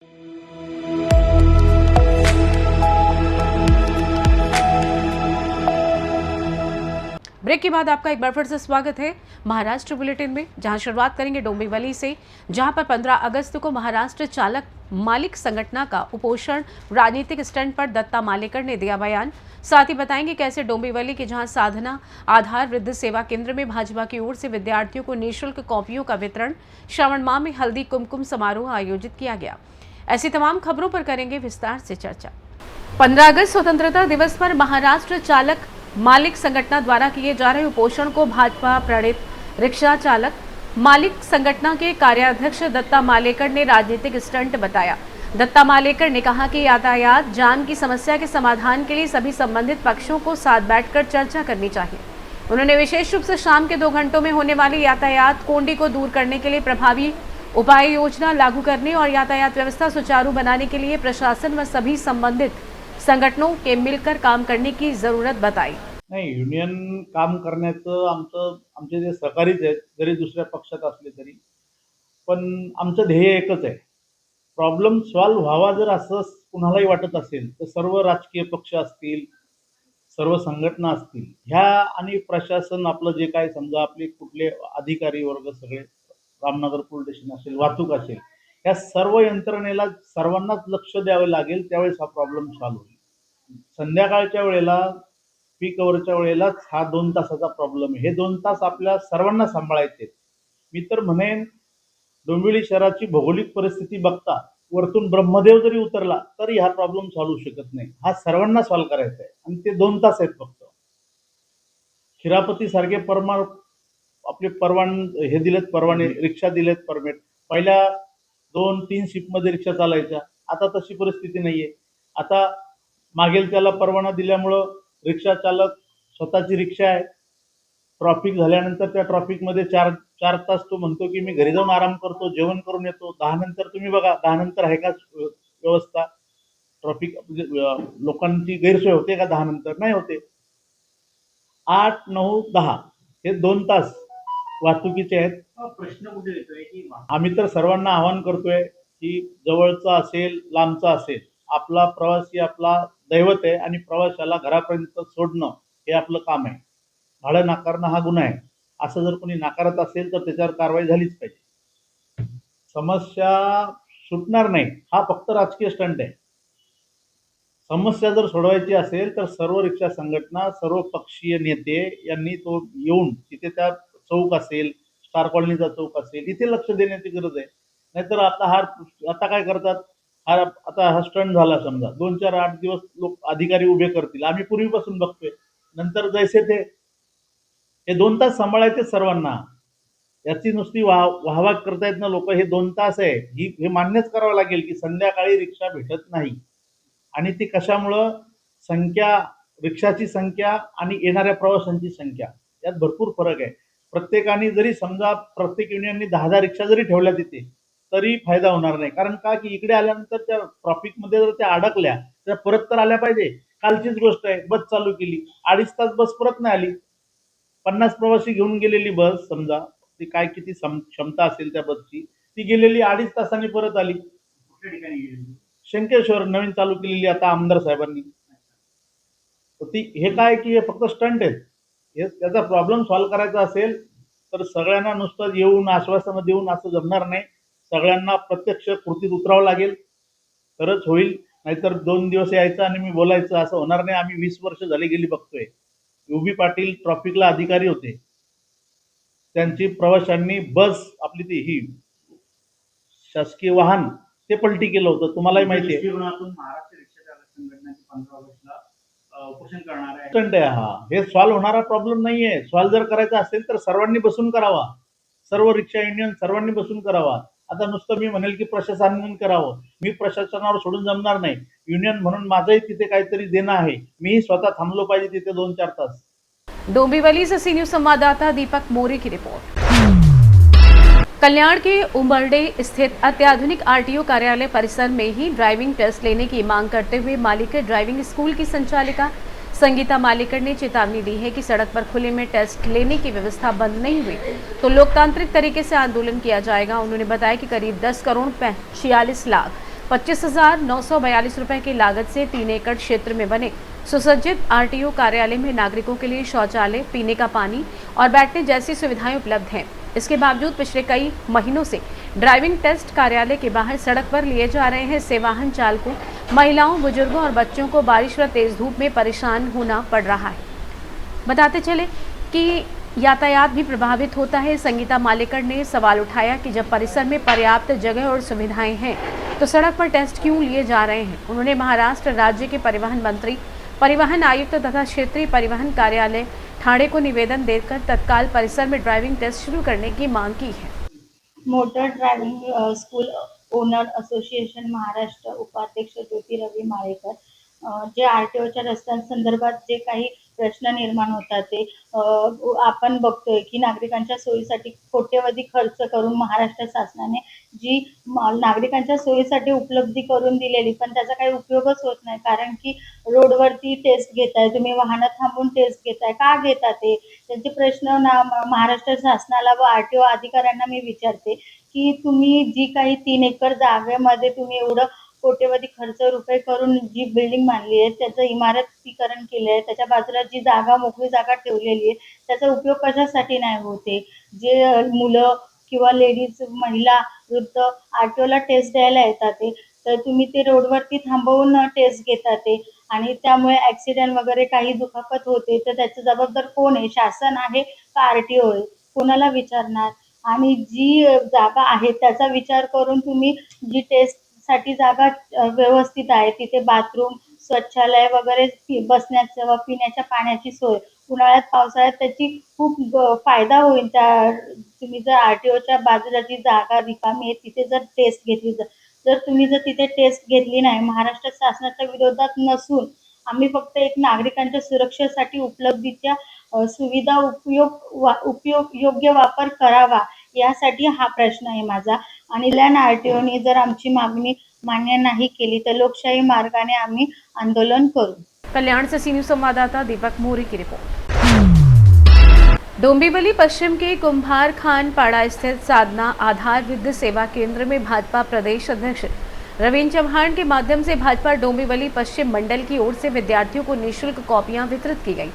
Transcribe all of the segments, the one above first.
Break के बाद आपका एक बार फिर से स्वागत है महाराष्ट्र बुलेटिन में, जहां शुरुआत करेंगे डोंबिवली से, जहां पर 15 अगस्त को महाराष्ट्र चालक मालिक संगठन का उपोषण राजनीतिक स्टंट पर दत्ता मालेकर ने दिया बयान। साथ ही बताएंगे कैसे डोंबिवली के जहां साधना आधार वृद्ध सेवा केंद्र में भाजपा की ओर से विद्यार्थियों को निःशुल्क कॉपियों का वितरण, श्रावण माह में हल्दी कुमकुम समारोह आयोजित किया गया। ऐसी तमाम खबरों पर करेंगे विस्तार से चर्चा। 15 अगस्त स्वतंत्रता दिवस पर महाराष्ट्र चालक मालिक संगठन द्वारा किए जा रहे उपोषण को भाजपा प्रणीत रिक्शा चालक मालिक संगठन के कार्याध्यक्ष दत्ता मालेकर ने राजनीतिक स्टंट बताया। दत्ता मालेकर ने कहा कि यातायात जाम की समस्या के समाधान के लिए सभी संबंधित पक्षों को साथ बैठकर चर्चा करनी चाहिए। उन्होंने विशेष रूप से शाम के 2 घंटों में होने वाली यातायात कोंडी को दूर करने के लिए प्रभावी उपाय योजना लागू करने और यातायात व्यवस्था सुचारू बनाने के लिए प्रशासन व सभी संबंधित संघटनों के मिलकर काम करने की जरूरत बताई। नाही, युनियन काम करण्याचं आमचे जे सहकारीच आहेत, जरी दुसऱ्या पक्षात असले तरी, पण आमचं ध्येय एकच आहे. प्रॉब्लेम सॉल्व्ह व्हावा जर असं कुणालाही वाटत असेल तर सर्व राजकीय पक्ष असतील, सर्व संघटना असतील, ह्या आणि प्रशासन आपलं जे काय समजा आपले कुठले अधिकारी वर्ग सगळे, रामनगर पोलीस स्टेशन असेल, वाहतूक असेल, या सर्व यंत्रणेला सर्वांनाच लक्ष द्यावं लागेल, त्यावेळेस हा प्रॉब्लेम सॉल्व्ह होईल. संध्याकाळच्या वेळेला पीक अवरच्या वेळेलाच हा 2 तासाचा प्रॉब्लेम आहे. हे 2 तास आपल्या सर्वांना सांभाळायचे. मी तर म्हणेन डोंबिवली शहराची भौगोलिक परिस्थिती बघता वरतून ब्रह्मदेव जरी उतरला तरी हा प्रॉब्लेम सॉल्व्ह होऊ शकत नाही. हा सर्वांना सॉल्व्ह करायचा आहे आणि ते 2 तास आहेत फक्त. खिरापती सारखे आपले हे दिलेत परवाने, रिक्षा दिलेत परमिट. पहिल्या 2-3 शिफ्टमध्ये रिक्षा चालायच्या. आता तशी परिस्थिती नाहीये. आता मागेल त्याला परवाना दिल्यामुळं रिक्षा चालक स्वतःची रिक्षा आहे. ट्रॉफिक झाल्यानंतर त्या ट्रॉफिकमध्ये 4 तास तो म्हणतो की मी घरी जाऊन आराम करतो, जेवण करून येतो. 10 नंतर तुम्ही बघा, 10 नंतर आहे का व्यवस्था? ट्रॉफिक लोकांची गैरसोय होते का 10 नंतर? नाही होते. 8, 9, 10 हे 2 तास वाहतुकीचे आहेत. प्रश्न कुठे येतोय की आम्ही तर सर्वांना आवाहन करतोय की जवळचा असेल, लांबचा असेल, आपला प्रवासी आपला दैवत आहे आणि प्रवाशाला घरापर्यंत सोडणं हे आपलं काम आहे. भाडं नाकारणं हा गुन्हा आहे. असं जर कोणी नाकारत असेल तर त्याच्यावर कारवाई झालीच पाहिजे. समस्या सुटणार नाही, हा फक्त राजकीय स्टंट आहे. समस्या जर सोडवायची असेल तर सर्व रिक्षा संघटना, सर्व पक्षीय नेते यांनी तो येऊन तिथे त्या चौक असेल, स्टार कॉलनीचा चौक असेल, इथे लक्ष देण्याची गरज आहे. नाहीतर आता काय करतात, आता हा स्टंट झाला समजा, 2-4-8 दिवस लोक अधिकारी उभे करतील. आम्ही पूर्वीपासून बघतोय. नंतर जैसे ते हे 2 तास सांभाळायचे सर्वांना. याची नुसती वाहवा करतायत ना लोक. हे 2 तास आहे, हे मान्यच करावं लागेल की संध्याकाळी रिक्षा भेटत नाही. आणि ती कशामुळं? रिक्षाची संख्या आणि येणाऱ्या प्रवाशांची संख्या यात भरपूर फरक आहे. प्रत्येकाने जरी समजा प्रत्येक युनियननी 10-10 रिक्षा जरी ठेवल्या तिथे तरी फायदा होणार नाही. कारण का की इकडे आल्यानंतर त्या ट्रॉफिकमध्ये जर त्या अडकल्या तर परत तर आल्या पाहिजे. कालचीच गोष्ट आहे, बस चालू केली, 2.5 तास बस परत नाही आली. 50 प्रवासी घेऊन गेलेली बस, समजा ती काय किती क्षमता असेल त्या बसची, ती गेलेली 2.5 तासांनी परत आली. कुठल्या ठिकाणी गेलेली? शंकेश्वर नवीन चालू केलेली आता आमदार साहेबांनी. हे काय की हे फक्त स्टंट आहेत. याचा प्रॉब्लेम सॉल्व्ह करायचा असेल तर सगळ्यांना नुसतं येऊन आश्वासनं देऊन असं जमणार नाही. सगळ्यांना प्रत्यक्ष कृतीत उतरावं लागेल तरच होईल. नाहीतर 2 दिवस यायचं आणि मी बोलायचं असं होणार नाही. आम्ही 20 वर्ष झाली गेली बघतोय. UB पाटील ट्रॉफिकला अधिकारी होते. त्यांची प्रवाशांनी बस आपली ही शासकीय वाहन ते पलटी केलं होतं. तुम्हालाही माहिती आहे. महाराष्ट्र रिक्षा चालक संघटनेचे 15 ऑगस्टला उपोषण करणार आहे. स्टंट आहे हा. हे सॉल्व्ह होणारा प्रॉब्लेम नाहीये. सॉल्व्ह जर करायचा असेल तर सर्वांनी बसून करावा. सर्व रिक्षा युनियन सर्वांनी बसून करावा. आता नुसतं मी म्हणेल की प्रशासनाने करावं, मी प्रशासनावर सोडून जमणार नाही. युनियन म्हणून माझंही तिथे काहीतरी देणं आहे. मीही स्वतः थांबलो पाहिजे तिथे 2-4 तास. डोंबिवली से सी न्यूज संवाददाता दीपक मोरे की रिपोर्ट। कल्याण के उमरडे स्थित अत्याधुनिक RTO कार्यालय परिसर में ही ड्राइविंग टेस्ट लेने की मांग करते हुए मालिकर ड्राइविंग स्कूल की संचालिका संगीता मालेकर ने चेतावनी दी है कि सड़क पर खुले में टेस्ट लेने की व्यवस्था बंद नहीं हुई तो लोकतांत्रिक तरीके से आंदोलन किया जाएगा। उन्होंने बताया कि करीब 10 करोड़ 46 लाख 25,942 रुपए की लागत से 3 एकड़ क्षेत्र में बने सुसज्जित आरटीओ कार्यालय में नागरिकों के लिए शौचालय, पीने का पानी और बैठने जैसी सुविधाएं उपलब्ध हैं। इसके बावजूद पिछले कई महीनों से ड्राइविंग टेस्ट कार्यालय के बाहर सड़क पर लिए जा रहे हैं। इससे वाहन चालकों, महिलाओं, बुजुर्गों और बच्चों को बारिश व तेज धूप में परेशान होना पड़ रहा है। बताते चले कि यातायात भी प्रभावित होता है। संगीता मालेकर ने सवाल उठाया कि जब परिसर में पर्याप्त जगह और सुविधाएं हैं तो सड़क पर टेस्ट क्यों लिए जा रहे हैं। उन्होंने महाराष्ट्र राज्य के परिवहन मंत्री, परिवहन आयुक्त तथा क्षेत्रीय परिवहन कार्यालय ठाणे को निवेदन देकर तत्काल परिसर में ड्राइविंग टेस्ट शुरू करने की मांग की है। Motor driving school owner association Maharashtra उपाध्यक्ष ज्योती रवी माळेकर, जे आरटीओच्या रस्त्यांसंदर्भात जे काही प्रश्न निर्माण होतात ते आपण बघतोय की नागरिकांच्या सोयीसाठी कोट्यवधी खर्च करून महाराष्ट्र शासनाने जी नागरिकांच्या सोयीसाठी उपलब्धी करून दिलेली, पण त्याचा काही उपयोगच होत नाही. कारण की रोडवरती टेस्ट घेताय तुम्ही, वाहनं थांबून टेस्ट घेताय, का घेता ते? त्यांचे प्रश्न महाराष्ट्र शासनाला व आरटीओ अधिकाऱ्यांना मी विचारते की तुम्ही जी काही 3 एकर जागेमध्ये तुम्ही एवढं कोट्यवधी खर्च रुपये करून जी बिल्डिंग बांधली आहे, त्याचं इमारतीकरण केलं आहे, त्याच्या बाजूला जी जागा मोकळी जागा ठेवलेली आहे, त्याचा उपयोग कशासाठी नाही होते? जे मुलं किंवा लेडीज, महिला, वृद्ध आरटीओला टेस्ट द्यायला येतात ते, तर तुम्ही ते रोडवरती थांबवून टेस्ट घेता ते, आणि त्यामुळे ॲक्सिडेंट वगैरे काही दुखापत होते, तर त्याचं जबाबदार कोण आहे? शासन आहे का आरटीओ आहे? कोणाला विचारणार? आणि जी जागा आहे त्याचा विचार करून तुम्ही जी टेस्टसाठी जागा व्यवस्थित आहे, तिथे बाथरूम, शौचालय वगैरे, बसण्याचं व पिण्याच्या पाण्याची सोय, उन्हाळ्यात पावसाळ्यात त्याची खूप फायदा होईल. त्या तुम्ही जर आरटीओच्या बाजूला जी जागा रिकामी आहे तिथे जर टेस्ट घेतली, जर तुम्ही तिथे टेस्ट घेतली नाही, महाराष्ट्र शासनाच्या विरोधात नसून आम्ही फक्त एक नागरिकांच्या सुरक्षेसाठी उपलब्धीच्या सुविधा उपयोग योग्य वापर करावा यासाठी हा प्रश्न आहे माझा. आणि आरटीओने जर आमची मागणी मान्य नहीं केली तर लोकशाही मार्गाने आम्ही आंदोलन करू। कल्याण से सी न्यूज संवाददाता दीपक मोरे की रिपोर्ट। डोंबिवली पश्चिम के कुंभार खान पाड़ा स्थित साधना आधार वृद्ध सेवा केंद्र में भाजपा प्रदेश अध्यक्ष रवींद्र चौहान के माध्यम से भाजपा डोंबिवली पश्चिम मंडल की ओर से विद्यार्थियों को निःशुल्क कॉपियां वितरित की गई।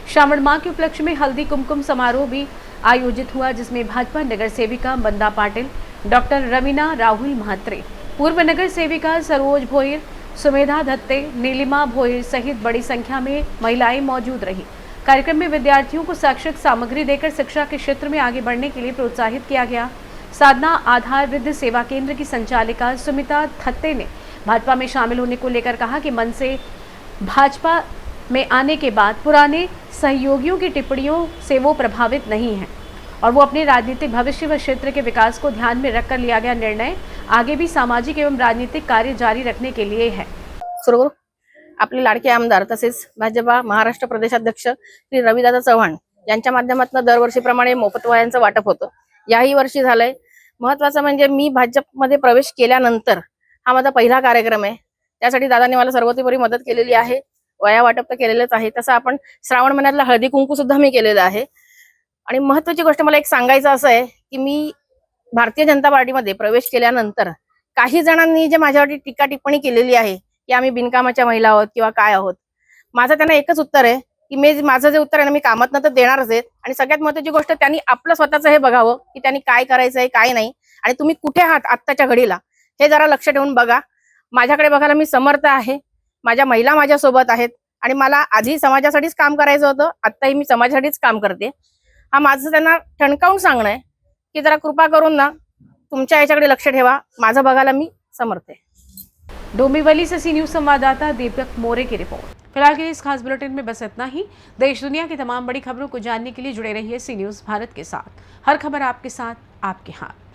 श्रावण माह के उपलक्ष्य में हल्दी कुमकुम समारोह भी आयोजित हुआ, जिसमें भाजपा नगर सेविका मंदा पाटिल, डॉक्टर रवीना राहुल म्हात्रे, पूर्व नगर सेविका सरोज भोईर, सुमेधा दत्ते, नीलिमा भोईर सहित बड़ी संख्या में महिलाएं मौजूद रहीं। कार्यक्रम में विद्यार्थियों को शैक्षिक सामग्री देकर शिक्षा के क्षेत्र में आगे बढ़ने के लिए प्रोत्साहित किया गया। साधना आधार वृद्ध सेवा केंद्र की संचालिका सुमिता थत्ते ने भाजपा में शामिल होने को लेकर कहा कि मन से भाजपा में आने के बाद पुराने सहयोगियों की टिप्पणियों से वो प्रभावित नहीं है और वो अपने राजनीतिक भविष्य व क्षेत्र के विकास को ध्यान में रखकर लिया गया निर्णय आगे भी सामाजिक एवं राजनीतिक कार्य जारी रखने के लिए है। सुरू आपले लाडके आमदार तसेच भाजपा महाराष्ट्र प्रदेशाध्यक्ष श्री रविदादा चव्हाण यांच्या माध्यमातून दरवर्षीप्रमाणे मोफत वह्यांचं वाटप होतं। याही वर्षी झालंय। महत्त्वाचं म्हणजे मी भाजपमध्ये प्रवेश केल्यानंतर हा माझा पहिला कार्यक्रम आहे। त्यासाठी दादांनी मला सर्वतोपरी मदत केलेली आहे। वया वाटप तर केलेलंच आहे, तसं आपण श्रावण महिन्यातला हळदी कुंकू सुद्धा मी केलेलं आहे। आणि महत्त्वाची गोष्ट मला एक सांगायचं असं आहे की मी भारतीय जनता पार्टीमध्ये प्रवेश केल्यानंतर काही जणांनी जे माझ्यावरती टीका टिप्पणी केलेली आहे की आम्ही बिनकामाच्या महिला आहोत किंवा काय आहोत, माझं त्यांना एकच उत्तर आहे की माझं जे उत्तर आहे ना, मी कामात तर देणारच आहे। आणि सगळ्यात महत्त्वाची गोष्ट, त्यांनी आपलं स्वतःचं हे बघावं की त्यांनी काय करायचं आहे काय नाही, आणि तुम्ही कुठे आहात आत्ताच्या घडीला हे जरा लक्ष ठेवून बघा। माझ्याकडे बघायला मी समर्थ आहे, माझ्या महिला माझ्या सोबत आहेत आणि मला आधी समाजासाठीच काम करायचं होतं, आत्ताही मी समाजासाठीच काम करते। हा माझं त्यांना ठणकावून सांगणं आहे की जरा कृपा करून ना तुमच्या याच्याकडे लक्ष ठेवा, माझं बघायला मी समर्थ आहे। डोंबिवली से सी न्यूज संवाददाता दीपक मोरे की रिपोर्ट। फिलहाल के लिए इस खास बुलेटिन में बस इतना ही। देश दुनिया की तमाम बड़ी खबरों को जानने के लिए जुड़े रहिए सी न्यूज भारत के साथ। हर खबर आपके साथ, आपके हाथ।